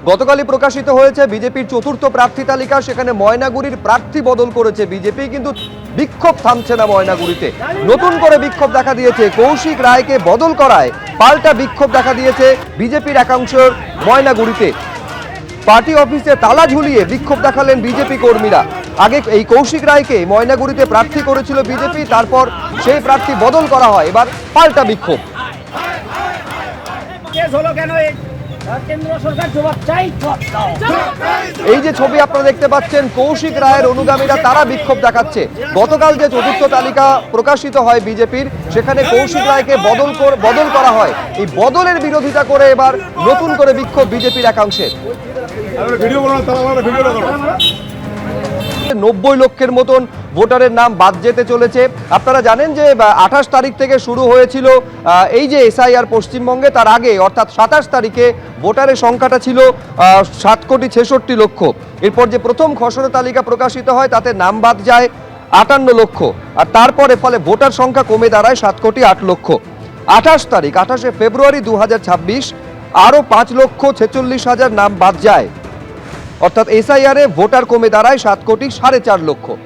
গতকালই প্রকাশিত হয়েছে বিজেপির চতুর্থ প্রার্থী তালিকা। সেখানে ময়নাগুড়ির প্রার্থী বদল করেছে বিজেপি, কিন্তু বিক্ষোভ থামছে না ময়নাগুড়িতে। নতুন করে বিক্ষোভ দেখা দিয়েছে কৌশিক রায়কে বদল করায়, পাল্টা বিক্ষোভ দেখা দিয়েছে বিজেপির একাংশ ময়নাগুড়িতে। পার্টি অফিসে তালা ঝুলিয়ে বিক্ষোভ দেখালেন বিজেপি কর্মীরা। আগে এই কৌশিক রায়কে ময়নাগুড়িতে প্রার্থী করেছিল বিজেপি, তারপর সেই প্রার্থী বদল করা হয়, এবার পাল্টা বিক্ষোভ। এই যে ছবি আপনারা দেখতে পাচ্ছেন, কৌশিক রায়ের অনুগামীরা তারা বিক্ষোভ দেখাচ্ছে। গতকাল যে চতুর্থ তালিকা প্রকাশিত হয় বিজেপির, সেখানে কৌশিক রায়কে বদল করা হয়। এই বদলের বিরোধিতা করে এবার নতুন করে বিক্ষোভ বিজেপির একাংশের। 90 লক্ষের মতন ভোটারের নাম বাদ যেতে চলেছে। আপনারা জানেন যে 28 তারিখ থেকে শুরু হয়েছিল এই যে এসআইআর পশ্চিমবঙ্গে। তার আগে অর্থাৎ 27 তারিখে ভোটারের সংখ্যাটা ছিল 7,66,00,000। এরপর যে প্রথম খসড়া তালিকা প্রকাশিত হয় তাতে নাম বাদ যায় 58 লক্ষ, আর তারপরে ফলে ভোটার সংখ্যা কমে দাঁড়ায় 7,08,00,000। 28 ফেব্রুয়ারি 2026 আরও 5,46,000 নাম বাদ যায়, অর্থাৎ এসআইআরে ভোটার কমে দাঁড়ায় 7,04,00,000।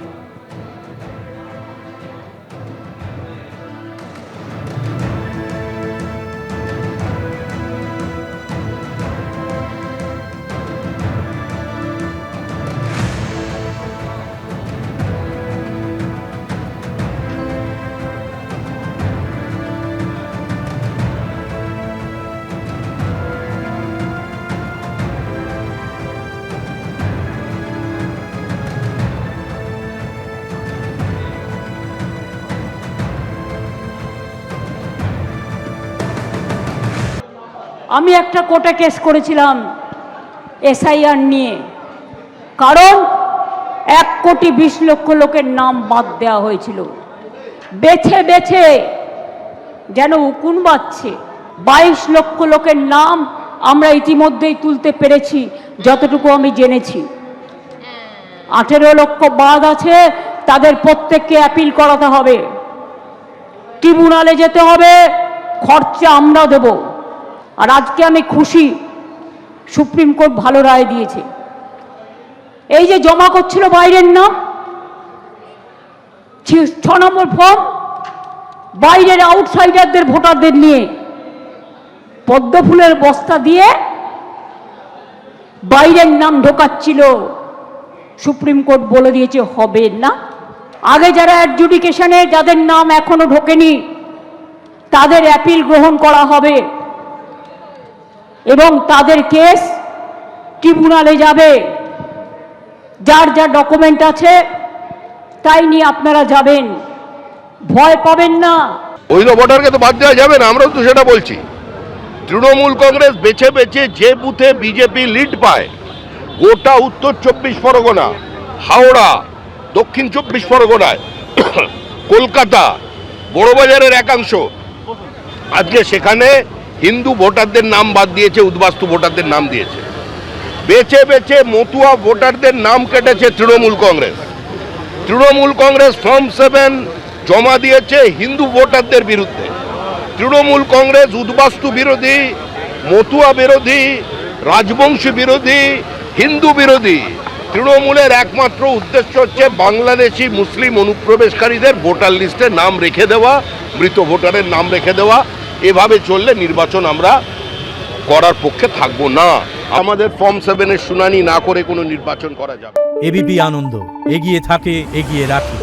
আমি একটা কোর্টে কেস করেছিলাম এসআইআর নিয়ে, কারণ 1,20,00,000 লোকের নাম বাদ দেওয়া হয়েছিল। বেছে বেছে যেন উকুন বাজছে। 22 লক্ষ লোকের নাম আমরা ইতিমধ্যেই তুলতে পেরেছি, যতটুকু আমি জেনেছি। 18 লক্ষ বাদ আছে, তাদের প্রত্যেককে অ্যাপিল করাতে হবে, ট্রিব্যুনালে যেতে হবে, খরচা আমরা দেব। আর আজকে আমি খুশি, সুপ্রিম কোর্ট ভালো রায় দিয়েছে। এই যে জমা করছিল বাইরের নাম, 6 নম্বর ফর্ম, বাইরের আউটসাইডারদের ভোটারদের নিয়ে পদ্ম ফুলের বস্তা দিয়ে বাইরের নাম ঢোকাচ্ছিল। সুপ্রিম কোর্ট বলে দিয়েছে হবে না। আগে যারা অ্যাডজুডিকেশনে যাদের নাম এখনো ঢোকেনি তাদের অ্যাপিল গ্রহণ করা হবে এবং তাদের কেস ট্রিব্যুনালে যাবে। যার যা ডকুমেন্ট আছে তাই নিয়ে আপনারা যাবেন, ভয় পাবেন না। বৈধ ভোটারকে তো বাদ দেওয়া যাবে না, আমরাও তো সেটা বলছি। তৃণমূল কংগ্রেস বেছে বেছে যে বুথে বিজেপি লিড পায়, গোটা উত্তর 24 পরগনা, হাওড়া, দক্ষিণ 24 পরগনায়, কলকাতা, বড়বাজারের একাংশ, আজকে সেখানে হিন্দু ভোটারদের নাম বাদ দিয়েছে, উদ্বাস্তু ভোটারদের নাম দিয়েছে। বেছে বেছে মতুয়া ভোটারদের নাম কেটেছে তৃণমূল কংগ্রেস। তৃণমূল কংগ্রেস ফর্ম 7 জমা দিয়েছে হিন্দু ভোটারদের বিরুদ্ধে। তৃণমূল কংগ্রেস উদ্বাস্তু বিরোধী, মতুয়া বিরোধী, রাজবংশী বিরোধী, হিন্দু বিরোধী। তৃণমূলের একমাত্র উদ্দেশ্য হচ্ছে বাংলাদেশি মুসলিম অনুপ্রবেশকারীদের ভোটার লিস্টে নাম রেখে দেওয়া, মৃত ভোটারের নাম রেখে দেওয়া। এভাবে চললে নির্বাচন আমরা করার পক্ষে থাকব না। আমাদের ফর্ম 7-এর শুনানি না করে কোনো নির্বাচন করা যাবে। এবিপি আনন্দ, এগিয়ে থাকে, এগিয়ে রাখে।